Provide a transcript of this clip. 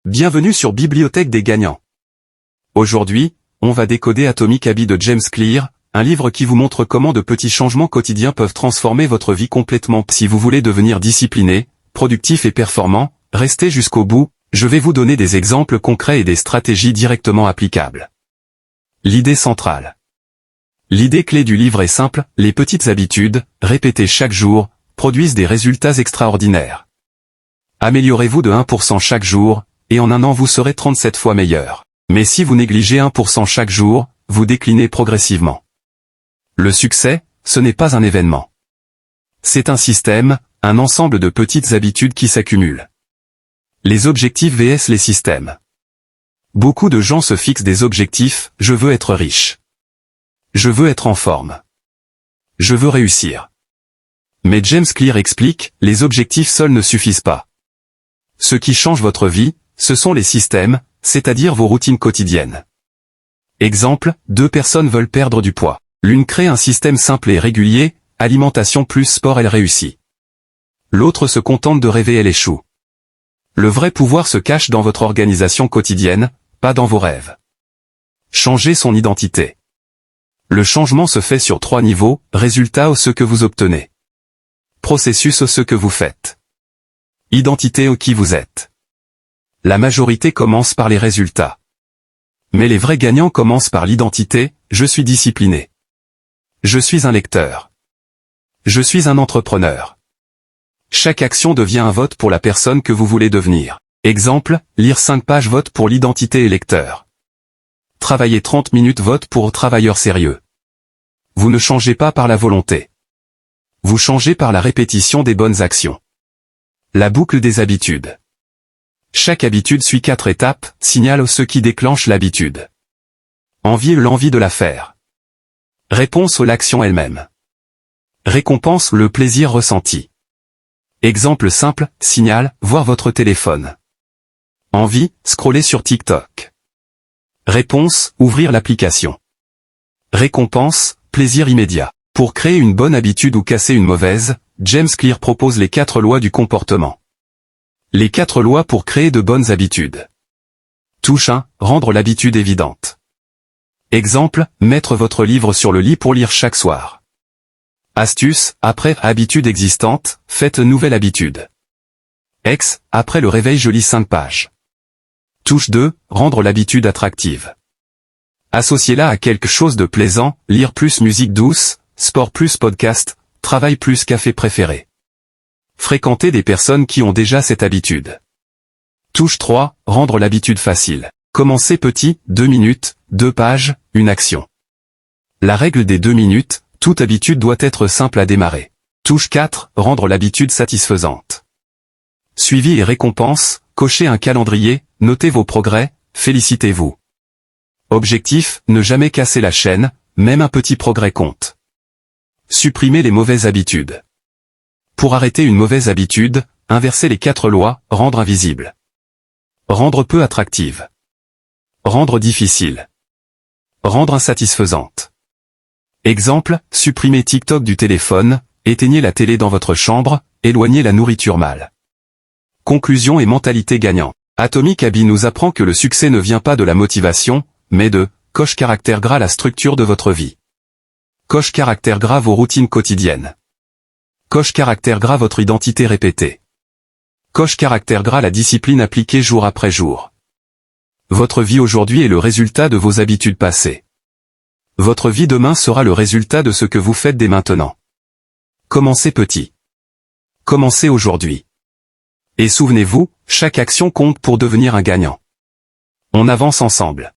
Bienvenue sur Bibliothèque des gagnants. Aujourd'hui, on va décoder Atomic Habits de James Clear, un livre qui vous montre comment de petits changements quotidiens peuvent transformer votre vie complètement. Si vous voulez devenir discipliné, productif et performant, restez jusqu'au bout, je vais vous donner des exemples concrets et des stratégies directement applicables. L'idée centrale. L'idée clé du livre est simple, les petites habitudes, répétées chaque jour, produisent des résultats extraordinaires. Améliorez-vous de 1% chaque jour, et en un an vous serez 37 fois meilleur. Mais si vous négligez 1% chaque jour, vous déclinez progressivement. Le succès, ce n'est pas un événement. C'est un système, un ensemble de petites habitudes qui s'accumulent. Les objectifs vs les systèmes. Beaucoup de gens se fixent des objectifs, je veux être riche. Je veux être en forme. Je veux réussir. Mais James Clear explique, les objectifs seuls ne suffisent pas. Ce qui change votre vie, ce sont les systèmes, c'est-à-dire vos routines quotidiennes. Exemple, deux personnes veulent perdre du poids. L'une crée un système simple et régulier, alimentation plus sport, elle réussit. L'autre se contente de rêver, elle échoue. Le vrai pouvoir se cache dans votre organisation quotidienne, pas dans vos rêves. Changez son identité. Le changement se fait sur 3 niveaux, résultat ou ce que vous obtenez. Processus ou ce que vous faites. Identité ou qui vous êtes. La majorité commence par les résultats. Mais les vrais gagnants commencent par l'identité, je suis discipliné. Je suis un lecteur. Je suis un entrepreneur. Chaque action devient un vote pour la personne que vous voulez devenir. Exemple, lire 5 pages vote pour l'identité et lecteur. Travailler 30 minutes vote pour travailleur sérieux. Vous ne changez pas par la volonté. Vous changez par la répétition des bonnes actions. La boucle des habitudes. Chaque habitude suit 4 étapes, signale ce qui déclenche l'habitude. Envie l'envie de la faire. Réponse l'action elle-même. Récompense le plaisir ressenti. Exemple simple, signal, voir votre téléphone. Envie, scroller sur TikTok. Réponse, ouvrir l'application. Récompense, plaisir immédiat. Pour créer une bonne habitude ou casser une mauvaise, James Clear propose les 4 lois du comportement. Les 4 lois pour créer de bonnes habitudes. Touche 1, rendre l'habitude évidente. Exemple, mettre votre livre sur le lit pour lire chaque soir. Astuce, après habitude existante, faites nouvelle habitude. Ex, après le réveil je lis 5 pages. Touche 2, rendre l'habitude attractive. Associez-la à quelque chose de plaisant, lire plus musique douce, sport plus podcast, travail plus café préféré. Fréquentez des personnes qui ont déjà cette habitude. Touche 3, rendre l'habitude facile. Commencez petit, 2 minutes, 2 pages, une action. La règle des 2 minutes, toute habitude doit être simple à démarrer. Touche 4, rendre l'habitude satisfaisante. Suivi et récompense, cochez un calendrier, notez vos progrès, félicitez-vous. Objectif, ne jamais casser la chaîne, même un petit progrès compte. Supprimez les mauvaises habitudes. Pour arrêter une mauvaise habitude, inversez les 4 lois, rendre invisible. Rendre peu attractive. Rendre difficile. Rendre insatisfaisante. Exemple, supprimez TikTok du téléphone, éteignez la télé dans votre chambre, éloignez la nourriture mal. Conclusion et mentalité gagnant. Atomic Habits nous apprend que le succès ne vient pas de la motivation, mais de coche caractère gras la structure de votre vie. Coche caractère gras vos routines quotidiennes. Coche caractère gras votre identité répétée. Coche caractère gras la discipline appliquée jour après jour. Votre vie aujourd'hui est le résultat de vos habitudes passées. Votre vie demain sera le résultat de ce que vous faites dès maintenant. Commencez petit. Commencez aujourd'hui. Et souvenez-vous, chaque action compte pour devenir un gagnant. On avance ensemble.